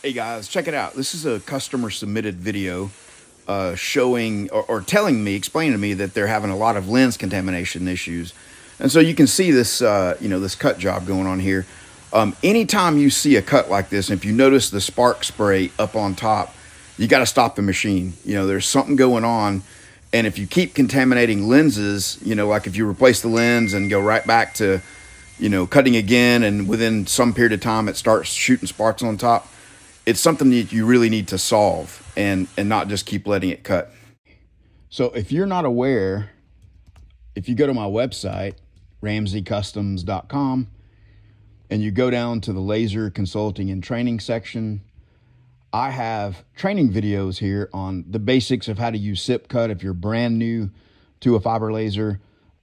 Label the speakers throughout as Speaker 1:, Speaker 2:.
Speaker 1: Hey guys, check it out. This is a customer submitted video showing or telling me, explaining to me that they're having a lot of lens contamination issues. And so you can see this, this cut job going on here. Anytime you see a cut like this, and if you notice the spark spray up on top, you got to stop the machine. There's something going on. And if you keep contaminating lenses, like if you replace the lens and go right back to, cutting again, and within some period of time it starts shooting sparks on top, it's something that you really need to solve and not just keep letting it cut. So if you're not aware, if you go to my website, ramseycustoms.com, and you go down to the laser consulting and training section, I have training videos here on the basics of how to use SIP cut if you're brand new to a fiber laser.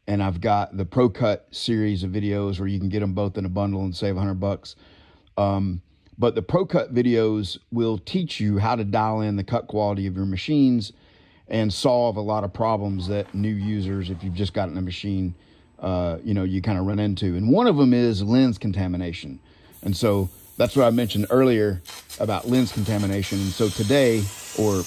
Speaker 1: And I've got the Pro Cut series of videos where you can get them both in a bundle and save $100. But the Pro Cut videos will teach you how to dial in the cut quality of your machines and solve a lot of problems that new users, if you've just gotten a machine, you kind of run into. And one of them is lens contamination. And so that's what I mentioned earlier about lens contamination. And so today, or,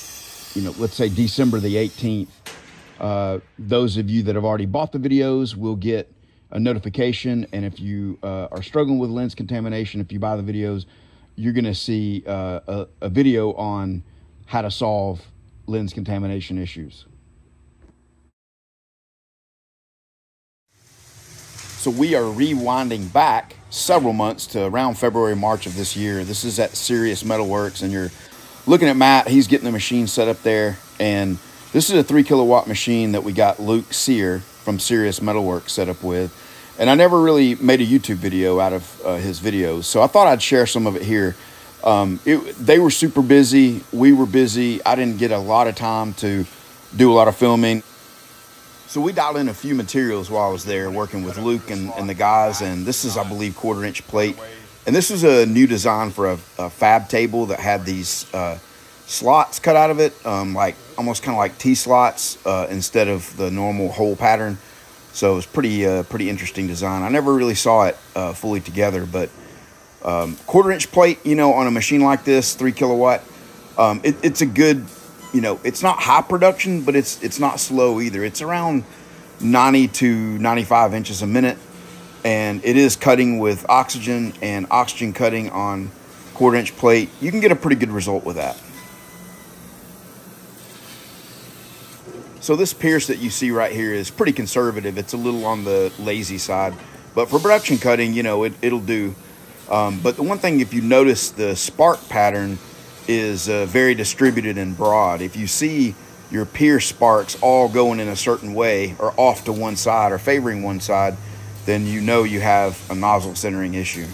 Speaker 1: let's say December the 18th, those of you that have already bought the videos will get a notification. And if you are struggling with lens contamination, if you buy the videos, you're going to see a video on how to solve lens contamination issues. So we are rewinding back several months to around February, March of this year. This is at Cyrious Metalworks, and you're looking at Matt. He's getting the machine set up there. And this is a 3 kilowatt machine that we got Luke Sear from Cyrious Metalworks set up with. And I never really made a YouTube video out of his videos, so I thought I'd share some of it here. They were super busy. We were busy. I didn't get a lot of time to do a lot of filming. So we dialed in a few materials while I was there working with Luke and the guys. And this is, I believe, 1/4-inch plate. And this was a new design for a fab table that had these slots cut out of it, like almost kind of like T-slots instead of the normal hole pattern. So it was pretty interesting design. I never really saw it fully together, but 1/4-inch plate, on a machine like this, 3 kilowatt, it's a good, it's not high production, but it's not slow either. It's around 90 to 95 inches a minute, and it is cutting with oxygen, and oxygen cutting on 1/4-inch plate. You can get a pretty good result with that. So this pierce that you see right here is pretty conservative. It's a little on the lazy side, but for production cutting, it'll do. But the one thing, if you notice, the spark pattern is very distributed and broad. If you see your pierce sparks all going in a certain way or off to one side or favoring one side, then you have a nozzle centering issue.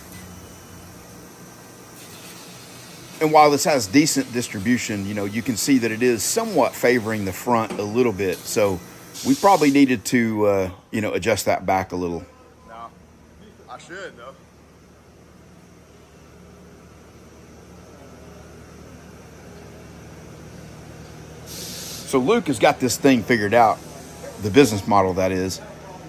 Speaker 1: And while this has decent distribution, you can see that it is somewhat favoring the front a little bit. So we probably needed to, adjust that back a little.
Speaker 2: No, I should though.
Speaker 1: So Luke has got this thing figured out, the business model that is.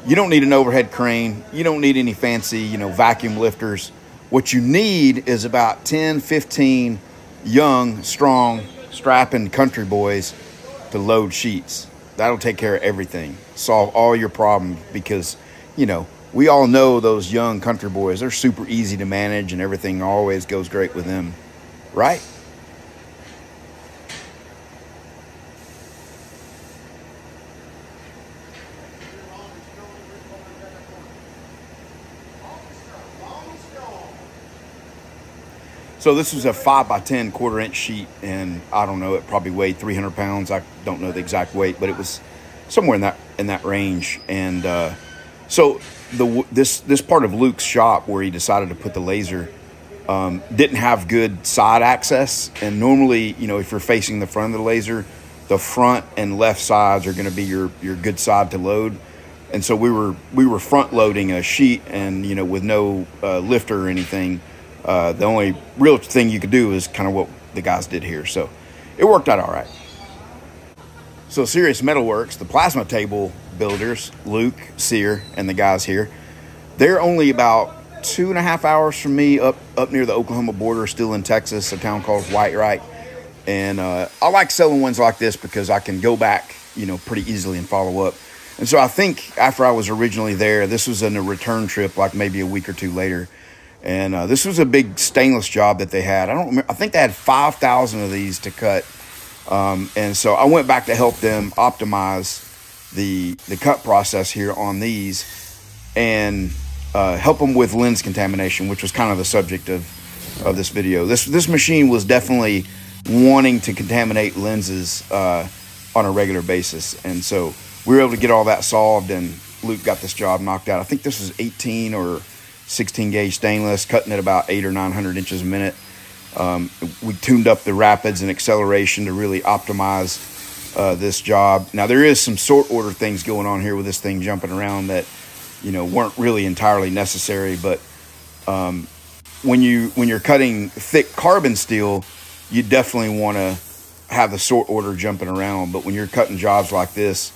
Speaker 1: You don't need an overhead crane. You don't need any fancy, vacuum lifters. What you need is about 10, 15 young, strong, strapping country boys to load sheets. That'll take care of everything. Solve all your problems because, we all know those young country boys. They're super easy to manage and everything always goes great with them, right? So this was a 5x10 1/4-inch sheet, and I don't know, it probably weighed 300 pounds. I don't know the exact weight, but it was somewhere in that range. And so this part of Luke's shop where he decided to put the laser didn't have good side access. And normally, if you're facing the front of the laser, the front and left sides are going to be your good side to load. And so we were front loading a sheet, and with no lifter or anything. The only real thing you could do is kind of what the guys did here. So it worked out all right. So Cyrious Metalworks, the plasma table builders, Luke, Sear, and the guys here, they're only about 2.5 hours from me, up near the Oklahoma border, still in Texas, a town called Whitewright. And I like selling ones like this because I can go back, pretty easily and follow up. And so I think after I was originally there, this was in a return trip, like maybe a week or two later. And this was a big stainless job that they had. I don't remember. I think they had 5,000 of these to cut. And so I went back to help them optimize the cut process here on these and help them with lens contamination, which was kind of the subject of this video. This machine was definitely wanting to contaminate lenses on a regular basis. And so we were able to get all that solved, and Luke got this job knocked out. I think this was 18 or 16 gauge stainless, cutting at about 800 or 900 inches a minute. We tuned up the rapids and acceleration to really optimize this job. Now there is some sort order things going on here with this thing jumping around that weren't really entirely necessary, but when you're cutting thick carbon steel, you definitely want to have the sort order jumping around. But when you're cutting jobs like this,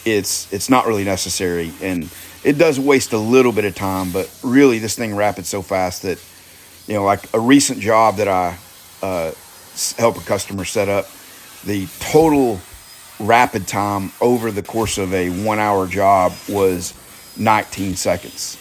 Speaker 1: it's not really necessary, and it does waste a little bit of time. But really, this thing rapids so fast that like a recent job that I help a customer set up, the total rapid time over the course of a 1 hour job was 19 seconds.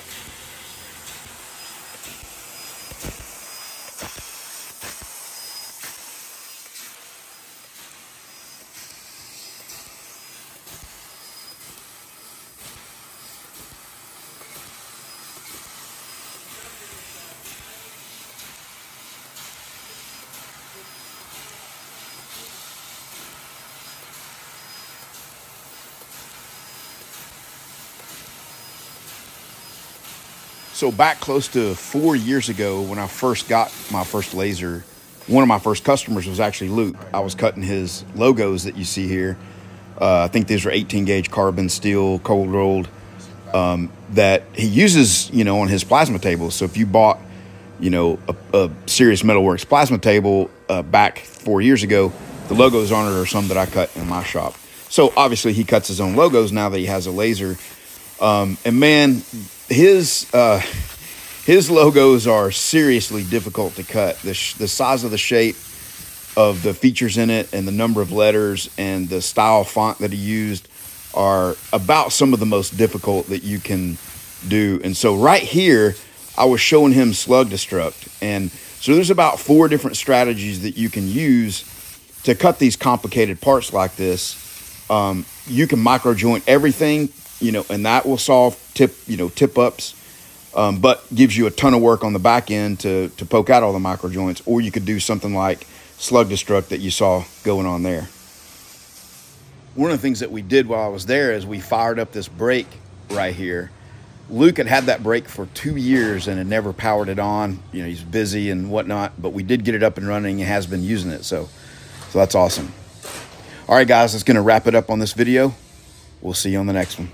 Speaker 1: So back close to 4 years ago, when I first got my first laser, one of my first customers was actually Luke. I was cutting his logos that you see here. I think these were 18 gauge carbon steel, cold rolled, that he uses, on his plasma table. So if you bought, a Cyrious Metalworks plasma table back 4 years ago, the logos on it are some that I cut in my shop. So obviously he cuts his own logos now that he has a laser. And man, his logos are seriously difficult to cut. The size of the shape of the features in it and the number of letters and the style font that he used are about some of the most difficult that you can do. And so right here, I was showing him slug destruct. And so there's about 4 different strategies that you can use to cut these complicated parts like this. You can micro joint everything, and that will solve tip ups, but gives you a ton of work on the back end to poke out all the micro joints. Or you could do something like slug destruct that you saw going on there. One of the things that we did while I was there is we fired up this brake right here. Luke had that brake for 2 years and had never powered it on. He's busy and whatnot, but we did get it up and running and has been using it. So that's awesome. All right, guys, that's going to wrap it up on this video. We'll see you on the next one.